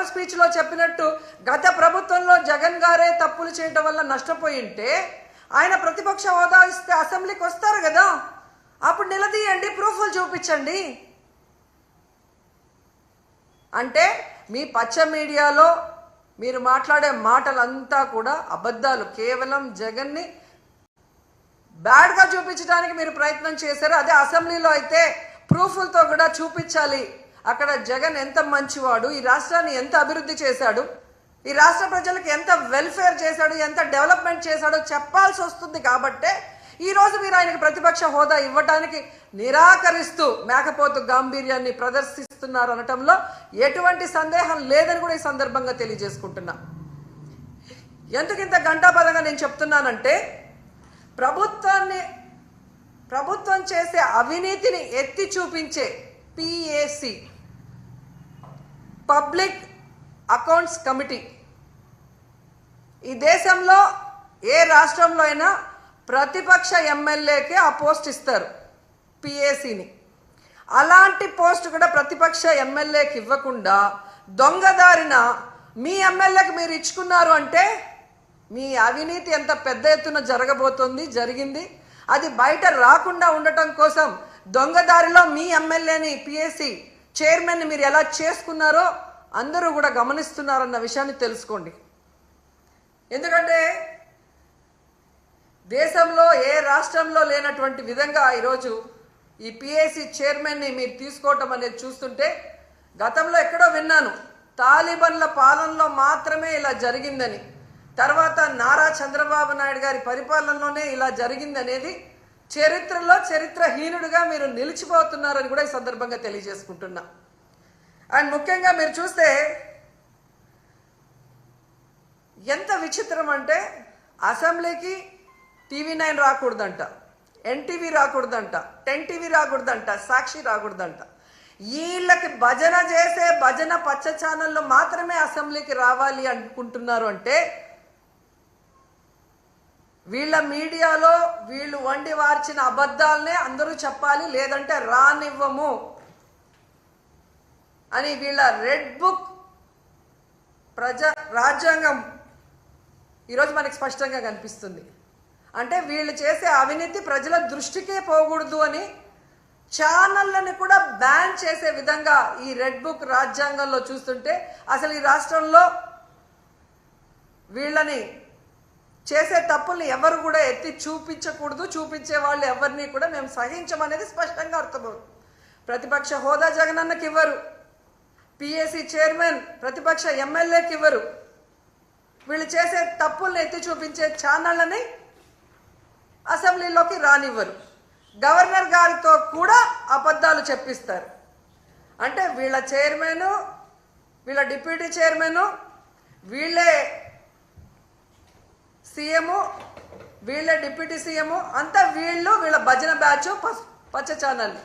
Cover స్పీచ్లో చెప్పినట్టు గత ప్రభుత్వంలో జగన్ గారే తప్పులు చేయడం వల్ల నష్టపోయి ఉంటే ఆయన ప్రతిపక్ష హోదా ఇస్తే అసెంబ్లీకి వస్తారు కదా, అప్పుడు నిలదీయండి, ప్రూఫ్లు చూపించండి. అంటే మీ పచ్చ మీడియాలో మీరు మాట్లాడే మాటలంతా కూడా అబద్ధాలు, కేవలం జగన్ని బ్యాడ్గా చూపించడానికి మీరు ప్రయత్నం చేశారు. అదే అసెంబ్లీలో అయితే ప్రూఫ్లతో కూడా చూపించాలి, అక్కడ జగన్ ఎంత మంచివాడు, ఈ రాష్ట్రాన్ని ఎంత అభివృద్ధి చేశాడు, ఈ రాష్ట్ర ప్రజలకు ఎంత వెల్ఫేర్ చేశాడు, ఎంత డెవలప్మెంట్ చేశాడో చెప్పాల్సి వస్తుంది. కాబట్టే ఈరోజు మీరు ఆయనకి ప్రతిపక్ష హోదా ఇవ్వడానికి నిరాకరిస్తూ మేకపోతు గాంభీర్యాన్ని ప్రదర్శిస్తున్నారు అనటంలో ఎటువంటి సందేహం లేదని కూడా ఈ సందర్భంగా తెలియజేసుకుంటున్నా. ఎందుకు ఇంత గంటాపదంగా నేను చెప్తున్నానంటే, ప్రభుత్వం చేసే అవినీతిని ఎత్తి చూపించే పిఏసి, పబ్లిక్ అకౌంట్స్ కమిటీ, ఈ దేశంలో ఏ రాష్ట్రంలో అయినా ప్రతిపక్ష ఎమ్మెల్యేకే ఆ పోస్ట్ ఇస్తారు, పిఏసిని. అలాంటి పోస్ట్ కూడా ప్రతిపక్ష ఎమ్మెల్యేకి ఇవ్వకుండా దొంగదారిన మీ ఎమ్మెల్యేకి మీరు ఇచ్చుకున్నారు అంటే మీ అవినీతి ఎంత పెద్ద ఎత్తున జరగబోతోంది, జరిగింది. అది బయట రాకుండా ఉండటం కోసం దొంగదారిలో మీ ఎమ్మెల్యేని, పిఏసి చైర్మన్ని మీరు ఎలా చేసుకున్నారో అందరూ కూడా గమనిస్తున్నారన్న విషయాన్ని తెలుసుకోండి. ఎందుకంటే దేశంలో ఏ రాష్ట్రంలో లేనటువంటి విధంగా ఈరోజు ఈ పిఏసి చైర్మన్ని మీరు తీసుకోవటం అనేది చూస్తుంటే, గతంలో ఎక్కడో విన్నాను తాలిబన్ల పాలనలో మాత్రమే ఇలా జరిగిందని, తర్వాత నారా చంద్రబాబు నాయుడు గారి పరిపాలనలోనే ఇలా జరిగిందనేది చరిత్రలో చరిత్రహీనుడిగా మీరు నిలిచిపోతున్నారని కూడా ఈ సందర్భంగా తెలియజేసుకుంటున్నా. అండ్ ముఖ్యంగా మీరు చూస్తే ఎంత విచిత్రం అంటే, అసెంబ్లీకి TV9 రాకూడదంట, NTV రాకూడదంట, 10TV రాకూడదంట, సాక్షి రాకూడదంట. వీళ్ళకి భజన చేసే భజన పచ్చ ఛానళ్ళు మాత్రమే అసెంబ్లీకి రావాలి అనుకుంటున్నారు. అంటే వీళ్ళ మీడియాలో వీళ్ళు వండి వార్చిన అబద్ధాలనే అందరూ చెప్పాలి, లేదంటే రానివ్వము అని వీళ్ళ రెడ్ బుక్ రాజ్యాంగం ఈరోజు మనకి స్పష్టంగా కనిపిస్తుంది. అంటే వీళ్ళు చేసే అవినీతి ప్రజల దృష్టికే పోకూడదు అని ఛానళ్ళని కూడా బ్యాన్ చేసే విధంగా ఈ రెడ్ బుక్ రాజ్యాంగంలో చూస్తుంటే, అసలు ఈ రాష్ట్రంలో వీళ్ళని చేసే తప్పుల్ని ఎవరు కూడా ఎత్తి చూపించకూడదు, చూపించే వాళ్ళు ఎవరిని కూడా మేము సహించమనేది స్పష్టంగా అర్థమవుతుంది. ప్రతిపక్ష హోదా జగనన్నకి ఇవ్వరు, పిఏసి చైర్మన్ ప్రతిపక్ష ఎమ్మెల్యేకి ఇవ్వరు, వీళ్ళు చేసే తప్పుల్ని ఎత్తి చూపించే ఛానళ్ళని అసెంబ్లీలోకి రానివ్వరు, గవర్నర్ గారితో కూడా అబద్ధాలు చెప్పిస్తారు. అంటే వీళ్ళ చైర్మన్, వీళ్ళ డిప్యూటీ చైర్మన్, వీళ్ళే సీఎం, వీళ్ళే డిప్యూటీ సీఎం, అంతా వీళ్ళ భజన బ్యాచ్ పచ్చ ఛానల్.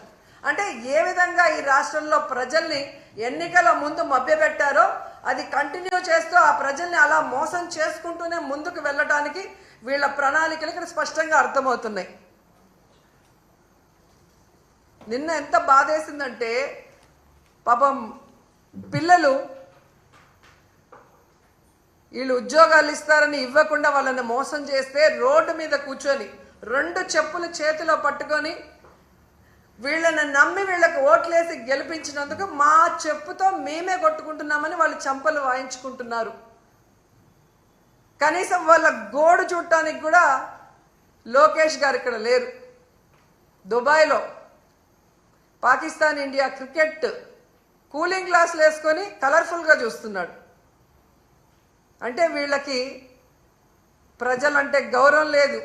అంటే ఏ విధంగా ఈ రాష్ట్రంలో ప్రజల్ని ఎన్నికల ముందు మభ్యపెట్టారో అది కంటిన్యూ చేస్తూ ఆ ప్రజల్ని అలా మోసం చేసుకుంటూనే ముందుకు వెళ్ళడానికి వీళ్ళ ప్రణాళికలు ఇక్కడ స్పష్టంగా అర్థమవుతున్నాయి. నిన్న ఎంత బాధేసిందంటే, పాపం పిల్లలు వీళ్ళు ఉద్యోగాలు ఇస్తారని ఇవ్వకుండా వాళ్ళని మోసం చేస్తే రోడ్డు మీద కూర్చొని 2 చెప్పులు చేతిలో పట్టుకొని వీళ్ళని నమ్మి వీళ్ళకి ఓట్లేసి గెలిపించినందుకు మా చెప్పుతో మేమే కొట్టుకుంటున్నామని వాళ్ళు చంపలు వాయించుకుంటున్నారు. కనీసం వాళ్ళ గోడు చూడటానికి కూడా లోకేష్ గారు ఇక్కడ లేరు. దుబాయ్లో పాకిస్తాన్ ఇండియా క్రికెట్ కూలింగ్ గ్లాసులు వేసుకొని కలర్ఫుల్గా చూస్తున్నాడు. అంటే వీళ్ళకి ప్రజలంటే గౌరవం లేదు,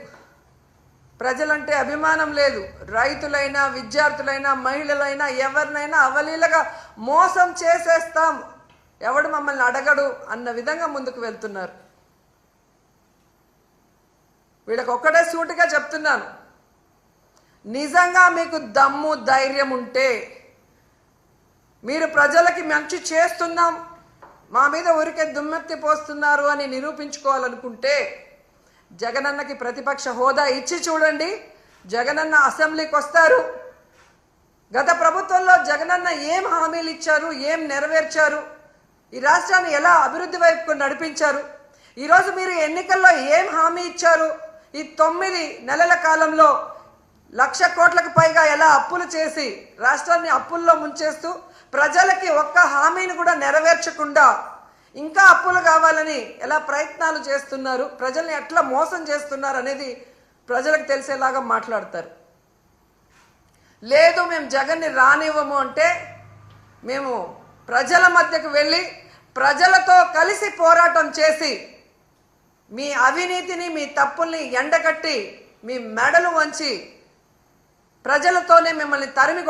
ప్రజలంటే అభిమానం లేదు. రైతులైనా, విద్యార్థులైనా, మహిళలైనా ఎవరినైనా అవలీలగా మోసం చేసేస్తాం, ఎవడు మమ్మల్ని అడగడు అన్న విధంగా ముందుకు వెళ్తున్నారు. వీళ్ళకి ఒక్కటే సూటిగా చెప్తున్నాను, నిజంగా మీకు దమ్ము ధైర్యం ఉంటే, మీరు ప్రజలకి మంచి చేస్తున్నాం, మా మీద ఊరికే దుమ్మెత్తి పోస్తున్నారు అని నిరూపించుకోవాలనుకుంటే జగనన్నకి ప్రతిపక్ష హోదా ఇచ్చి చూడండి. జగనన్న అసెంబ్లీకి వస్తారు. గత ప్రభుత్వంలో జగనన్న ఏం హామీలు ఇచ్చారు, ఏం నెరవేర్చారు, ఈ రాష్ట్రాన్ని ఎలా అభివృద్ధి వైపుకు నడిపించారు? ఈరోజు మీరు ఎన్నికల్లో ఏం హామీ ఇచ్చారు? ఈ 9 నెలల కాలంలో 1,00,000 కోట్లకు పైగా ఎలా అప్పులు చేసి రాష్ట్రాన్ని అప్పుల్లో ముంచేస్తూ ప్రజలకి ఒక్క హామీని కూడా నెరవేర్చకుండా ఇంకా అప్పులు కావాలని ఎలా ప్రయత్నాలు చేస్తున్నారు, ప్రజల్ని ఎట్లా మోసం చేస్తున్నారు అనేది ప్రజలకు తెలిసేలాగా మాట్లాడతారు. లేదు మేము జగన్ని రానివ్వము అంటే మేము ప్రజల మధ్యకు వెళ్ళి ప్రజలతో కలిసి పోరాటం చేసి మీ అవినీతిని మీ తప్పుల్ని ఎండగట్టి మీ మెడలు వంచి ప్రజలతోనే మిమ్మల్ని తరిమి